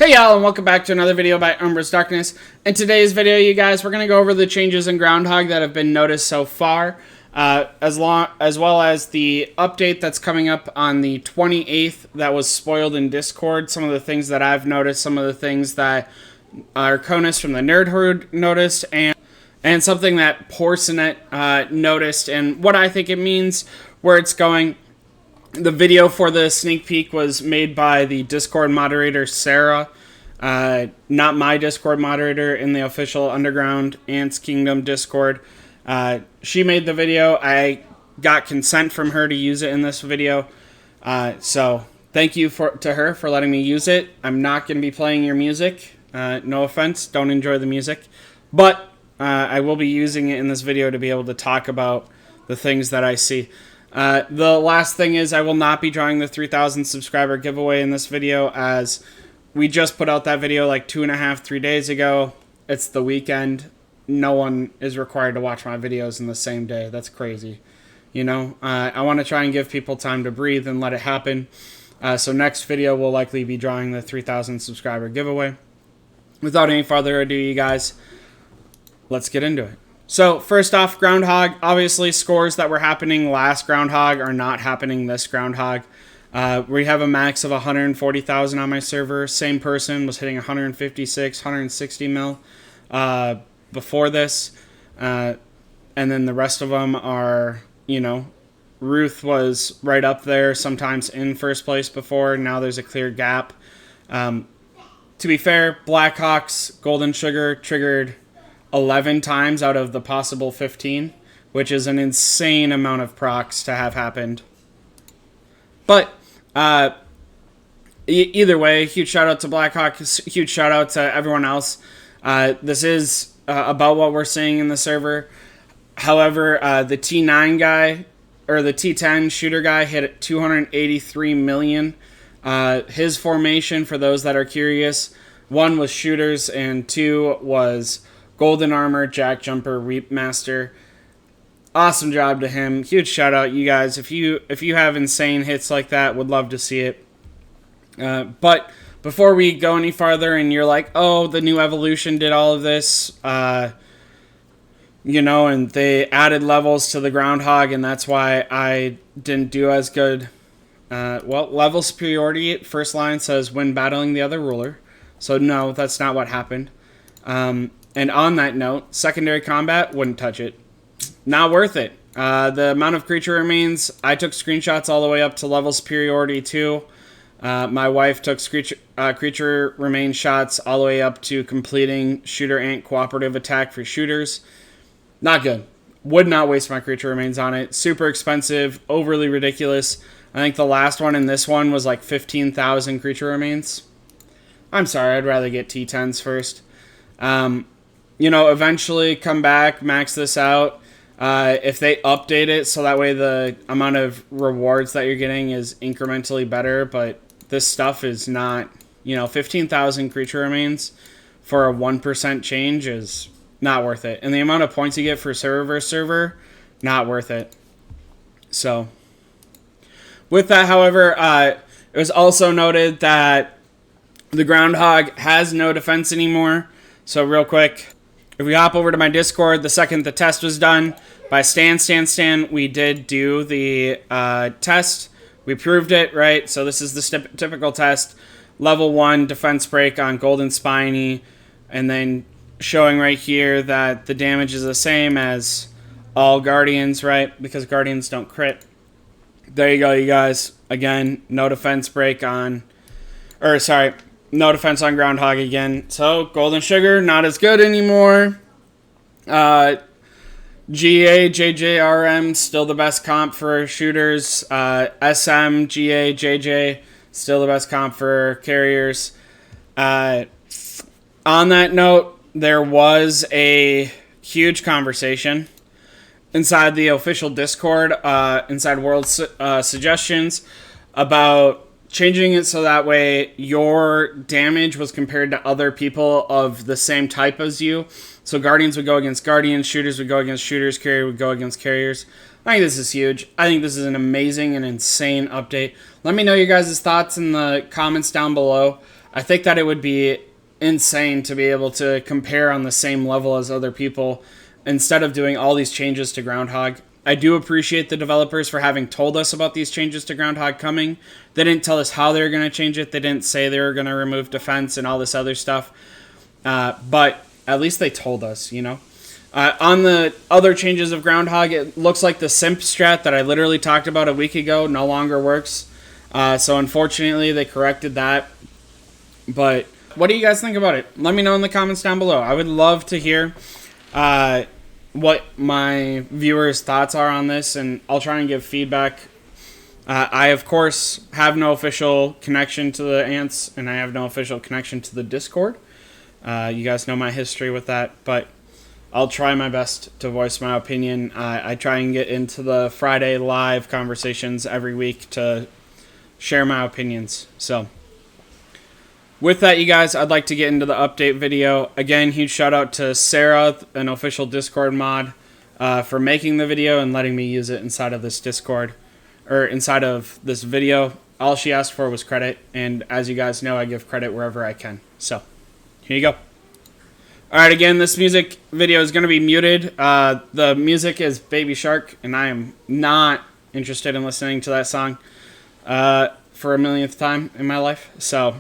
Hey y'all, and welcome back to another video by UmbrasDarkness. In today's video, you guys, we're going to go over the changes in Groundhog that have been noticed so far, as well as the update that's coming up on the 28th that was spoiled in Discord, some of the things that I've noticed, some of the things that Arconis from the Nerd Horde noticed, and something that Porcinet noticed, and what I think it means, where it's going. The video for the sneak peek was made by the Discord moderator, Sarah. Not my Discord moderator in the official Underground Ants Kingdom Discord. She made the video. I got consent from her to use it in this video. So thank you to her for letting me use it. I'm not going to be playing your music. No offense. Don't enjoy the music. But I will be using it in this video to be able to talk about the things that I see. The last thing is I will not be drawing the 3,000 subscriber giveaway in this video, as we just put out that video like 2.5-3 days ago. It's the weekend. No one is required to watch my videos in the same day. That's crazy. You know, I want to try and give people time to breathe and let it happen. So next video will likely be drawing the 3,000 subscriber giveaway. Without any further ado, you guys, let's get into it. So, first off, Groundhog. Obviously, scores that were happening last Groundhog are not happening this Groundhog. We have a max of 140,000 on my server. Same person was hitting 156, 160 mil before this. And then the rest of them are, you know, Ruth was right up there, sometimes in first place before. Now there's a clear gap. To be fair, Blackhawk's Golden Sugar triggered 11 times out of the possible 15, which is an insane amount of procs to have happened. But either way, huge shout out to Blackhawk, huge shout out to everyone else. This is about what we're seeing in the server. However, the T9 guy, or the T10 shooter guy, hit 283 million. His formation, for those that are curious, 1 was shooters and 2 was Golden Armor, Jack Jumper, Reap Master. Awesome job to him. Huge shout out, you guys. If you have insane hits like that, would love to see it. But before we go any farther and you're like, oh, the new evolution did all of this, you know, and they added levels to the Groundhog, and that's why I didn't do as good. Well, level superiority, first line says when battling the other ruler. So no, that's not what happened. And on that note, secondary combat, wouldn't touch it. Not worth it. The amount of creature remains, I took screenshots all the way up to level superiority 2. My wife took creature remain shots all the way up to completing shooter ant cooperative attack for shooters. Not good. Would not waste my creature remains on it. Super expensive, overly ridiculous. I think the last one in this one was like 15,000 creature remains. I'm sorry, I'd rather get T10s first. You know, eventually come back, max this out. If they update it so that way the amount of rewards that you're getting is incrementally better, but this stuff is not, you know, 15,000 creature remains for a 1% change is not worth it. And the amount of points you get for server versus server, not worth it. So, with that, however, it was also noted that the Groundhog has no defense anymore. So real quick, if we hop over to my Discord, the second the test was done by Stan, we did do the test. We proved it, right? So this is the typical test. Level 1 defense break on Golden Spiny, and then showing right here that the damage is the same as all Guardians, right? Because Guardians don't crit. There you go, you guys. Again, no defense break on... Or, sorry... No defense on Groundhog again. So, Golden Sugar, not as good anymore. GA, JJRM, still the best comp for shooters. SM, GA, JJ, still the best comp for carriers. On that note, there was a huge conversation inside the official Discord, inside World Suggestions, about changing it so that way your damage was compared to other people of the same type as you. So Guardians would go against Guardians, shooters would go against shooters, carrier would go against carriers. I think this is huge. I think this is an amazing and insane update. Let me know your guys' thoughts in the comments down below. I think that it would be insane to be able to compare on the same level as other people instead of doing all these changes to Groundhog. I do appreciate the developers for having told us about these changes to Groundhog coming. They didn't tell us how they were going to change it. They didn't say they were going to remove defense and all this other stuff. But at least they told us, you know. On the other changes of Groundhog, it looks like the simp strat that I literally talked about a week ago no longer works. So unfortunately, they corrected that. But what do you guys think about it? Let me know in the comments down below. I would love to hear what my viewers' thoughts are on this, and I'll try and give feedback. I, of course, have no official connection to the Ants, and I have no official connection to the Discord. You guys know my history with that, but I'll try my best to voice my opinion. I try and get into the Friday live conversations every week to share my opinions. So with that, you guys, I'd like to get into the update video. Again, huge shout out to Sarah, an official Discord mod, for making the video and letting me use it inside of this Discord, or inside of this video. All she asked for was credit, and as you guys know, I give credit wherever I can. So here you go. Alright, again, this music video is going to be muted. The music is Baby Shark, and I am not interested in listening to that song for a millionth time in my life. So,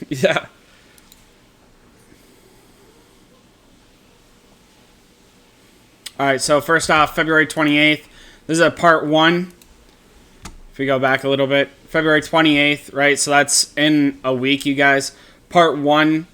yeah. Alright, so first off, February 28th. This is a part 1. If we go back a little bit. February 28th, right? So that's in a week, you guys. Part 1.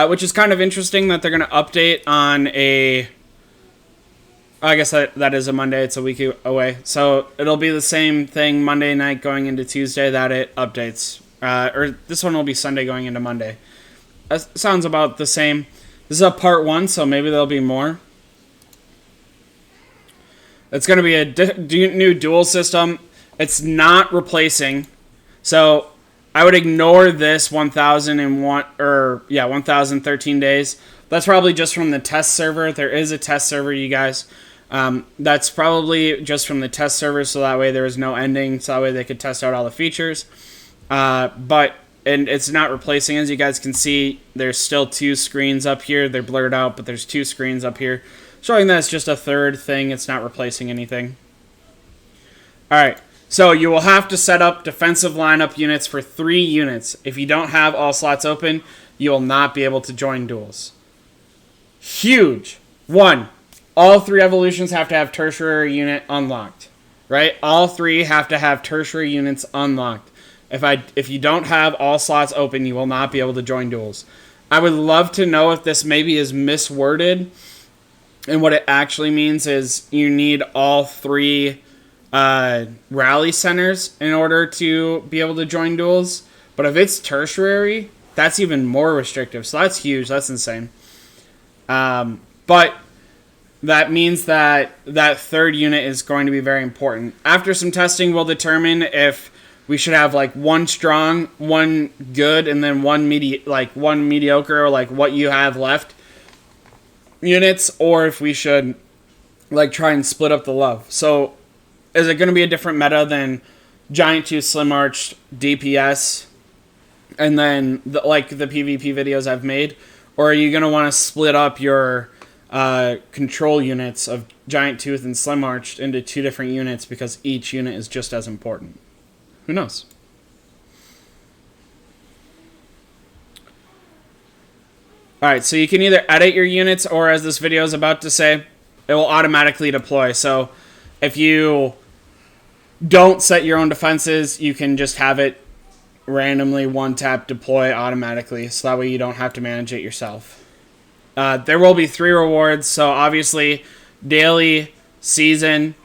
Which is kind of interesting that they're going to update on a... I guess that is a Monday. It's a week away. So it'll be the same thing Monday night going into Tuesday that it updates. Or this one will be Sunday going into Monday. That sounds about the same. This is a part 1, so maybe there'll be more. It's going to be a new duel system. It's not replacing. So I would ignore this 1,001 or 1,013 days. That's probably just from the test server. There is a test server, you guys. That's probably just from the test server, so that way there is no ending, so that way they could test out all the features. And it's not replacing. As you guys can see, there's still 2 screens up here. They're blurred out, but there's 2 screens up here, showing that it's just a third thing. It's not replacing anything. Alright. So you will have to set up defensive lineup units for 3 units. If you don't have all slots open, you will not be able to join duels. Huge. 1, all 3 evolutions have to have tertiary unit unlocked. Right? All 3 have to have tertiary units unlocked. If you don't have all slots open, you will not be able to join duels. I would love to know if this maybe is misworded. And what it actually means is you need all 3 rally centers in order to be able to join duels. But if it's tertiary, that's even more restrictive. So that's huge. That's insane. But that means that that 3rd unit is going to be very important. After some testing, we'll determine if we should have like 1 strong, 1 good, and then 1 mediocre, or like what you have left units, or if we should like try and split up the love. So is it going to be a different meta than Giant Tooth, Slim Arched, DPS, and then the PvP videos I've made? Or are you going to want to split up your control units of Giant Tooth and Slim Arched into 2 different units because each unit is just as important? Who knows? Alright, so you can either edit your units, or as this video is about to say, it will automatically deploy. So if you don't set your own defenses, you can just have it randomly 1-tap deploy automatically, so that way you don't have to manage it yourself. There will be 3 rewards, so obviously daily, season,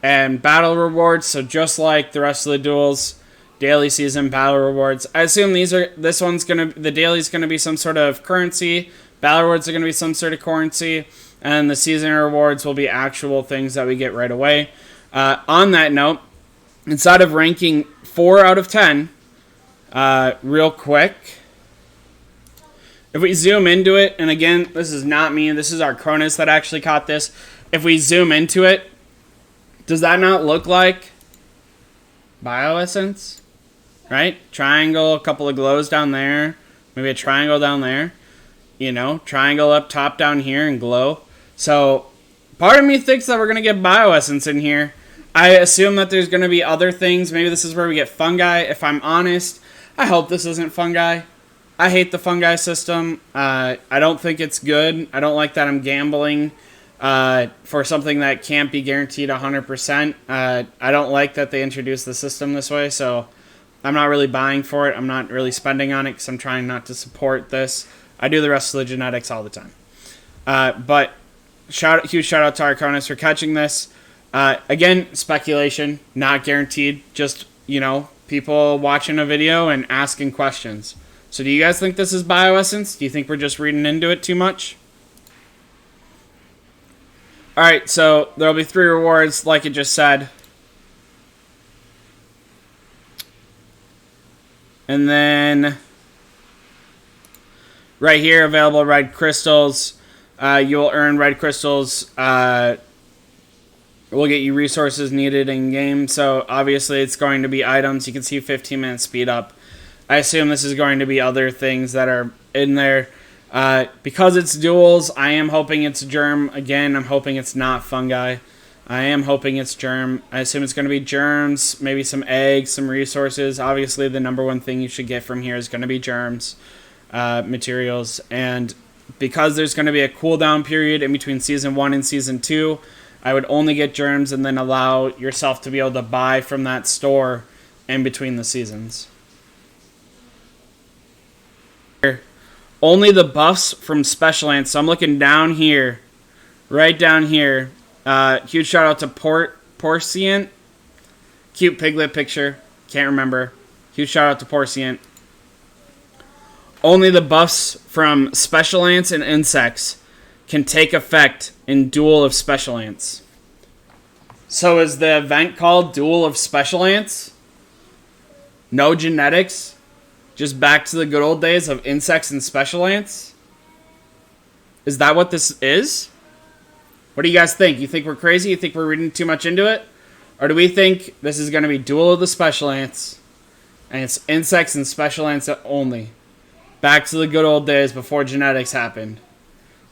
and battle rewards. So just like the rest of the duels, daily, season, battle rewards. I assume the daily is gonna be some sort of currency, battle rewards are gonna be some sort of currency, and the season rewards will be actual things that we get right away. On that note, inside of ranking 4 out of 10, real quick, if we zoom into it, and again, this is not me, this is our Cronus that actually caught this. If we zoom into it, does that not look like Bioessence? Right? Triangle, a couple of glows down there, Maybe a triangle down there. You know, triangle up top down here and glow. So part of me thinks that we're going to get bioessence in here. I assume that there's going to be other things. Maybe this is where we get fungi. If I'm honest, I hope this isn't fungi. I hate the fungi system. I don't think it's good. I don't like that I'm gambling for something that can't be guaranteed 100%. I don't like that they introduced the system this way, so I'm not really buying for it. I'm not really spending on it because I'm trying not to support this. I do the rest of the genetics all the time. But huge shout out to Arconis for catching this. Again, speculation, not guaranteed. Just, you know, people watching a video and asking questions. So do you guys think this is bioessence? Do you think we're just reading into it too much? Alright, so there'll be 3 rewards, like it just said. And then right here, available red crystals. You'll earn red crystals. We'll get you resources needed in game. So obviously it's going to be items. You can see 15 minute speed up. I assume this is going to be other things that are in there. Because it's duels, I am hoping it's germ. Again, I'm hoping it's not fungi. I am hoping it's germ. I assume it's going to be germs, maybe some eggs, some resources. Obviously, the number one thing you should get from here is going to be germs, materials. And because there's going to be a cooldown period in between Season 1 and Season 2, I would only get germs and then allow yourself to be able to buy from that store in between the seasons. Only the buffs from Special Ants. So I'm looking down here, right down here. Huge shout out to Porcient. Cute piglet picture. Can't remember. Huge shout out to Porcient. Only the buffs from Special Ants and insects can take effect in Duel of Special Ants. So is the event called Duel of Special Ants? No genetics? Just back to the good old days of insects and special ants? Is that what this is? What do you guys think? You think we're crazy? You think we're reading too much into it? Or do we think this is going to be Duel of the Special Ants, and it's insects and special ants only? Back to the good old days before genetics happened.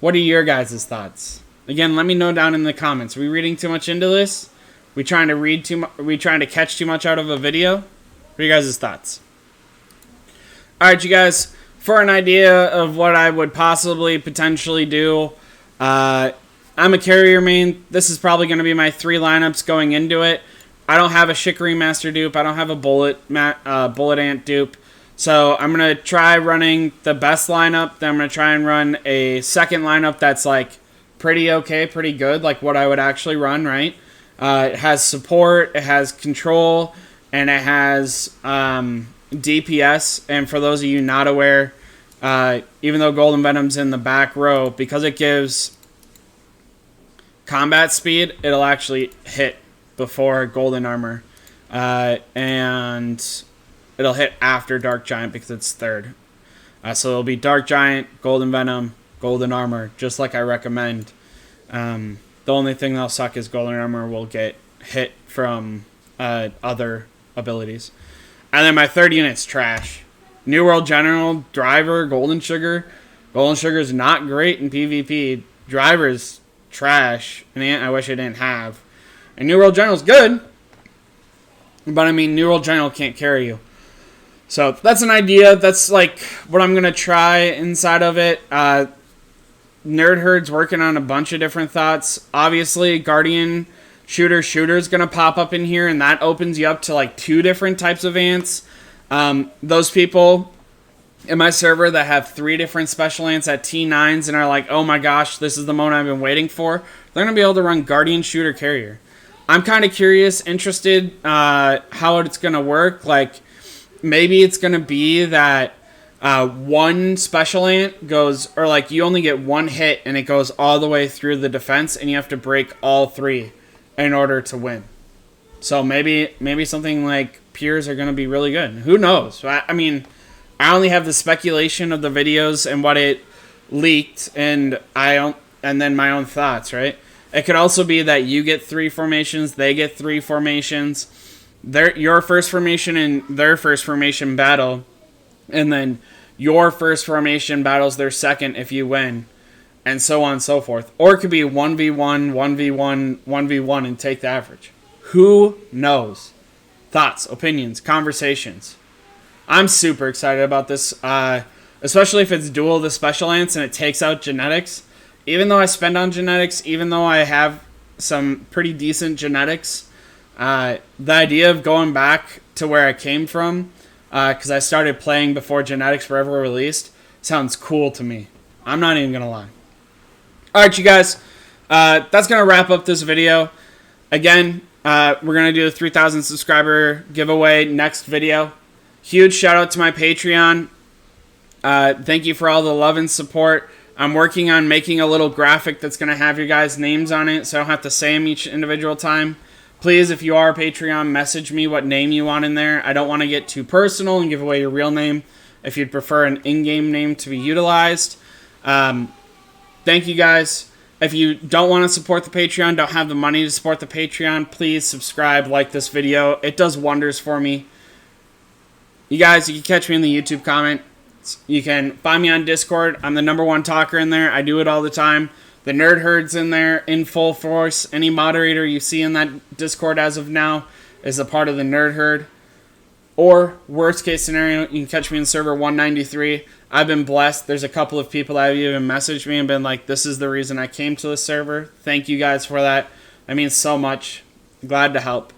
What are your guys' thoughts? Again, let me know down in the comments. Are we reading too much into this? We trying to read too much? Are we trying to catch too much out of a video? What are your guys' thoughts? Alright, you guys, for an idea of what I would possibly potentially do, I'm a carrier main. This is probably going to be my 3 lineups going into it. I don't have a Chicory Master dupe. I don't have a Bullet Ant dupe. So I'm going to try running the best lineup. Then I'm going to try and run a second lineup that's like pretty okay, pretty good, like what I would actually run, right? It has support, it has control, and it has DPS. And for those of you not aware, even though Golden Venom's in the back row, because it gives combat speed, it'll actually hit before Golden Armor. And it'll hit after Dark Giant because it's third. So it'll be Dark Giant, Golden Venom, Golden Armor, just like I recommend. The only thing that'll suck is Golden Armor will get hit from other abilities. And then my third unit's trash. New World General, Driver, Golden Sugar. Golden Sugar's not great in PvP. Driver's trash. And I wish I didn't have. And New World General's good. But I mean, New World General can't carry you. So that's an idea. That's like what I'm going to try inside of it. Nerd Herd's working on a bunch of different thoughts. Obviously, Guardian Shooter is going to pop up in here, and that opens you up to like 2 different types of ants. Those people in my server that have 3 different special ants at T9s and are like, oh my gosh, this is the moment I've been waiting for, they're going to be able to run Guardian Shooter Carrier. I'm kind of curious, interested how it's going to work. Like, maybe it's going to be that one special ant goes, or like you only get 1 hit and it goes all the way through the defense and you have to break all 3 in order to win. So maybe something like Piers are going to be really good. Who knows? I mean, I only have the speculation of the videos and what it leaked, and then my own thoughts, right? It could also be that you get 3 formations, they get 3 formations, your first formation and their first formation battle, and then your first formation battles their second if you win, and so on and so forth. Or it could be 1v1, 1v1, 1v1, and take the average. Who knows? Thoughts, opinions, conversations. I'm super excited about this, especially if it's dual the special ants and it takes out genetics. Even though I spend on genetics, even though I have some pretty decent genetics, the idea of going back to where I came from, because I started playing before genetics were ever released, sounds cool to me. I'm not even going to lie. Alright, you guys, that's going to wrap up this video. Again, we're going to do a 3,000 subscriber giveaway next video. Huge shout out to my Patreon. Thank you for all the love and support. I'm working on making a little graphic that's going to have your guys' names on it, so I don't have to say them each individual time. Please, if you are a Patreon, message me what name you want in there. I don't want to get too personal and give away your real name if you'd prefer an in-game name to be utilized. Thank you guys. If you don't want to support the Patreon, don't have the money to support the Patreon, please subscribe, like this video. It does wonders for me. You guys, you can catch me in the YouTube comments. You can find me on Discord. I'm the #1 talker in there. I do it all the time. The Nerd Herd's in there in full force. Any moderator you see in that Discord as of now is a part of the Nerd Herd. Or, worst case scenario, you can catch me in server 193. I've been blessed. There's a couple of people that have even messaged me and been like, this is the reason I came to this server. Thank you guys for that. That means so much. Glad to help.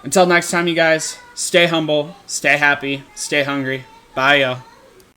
Until next time, you guys, stay humble, stay happy, stay hungry. Bye, yo.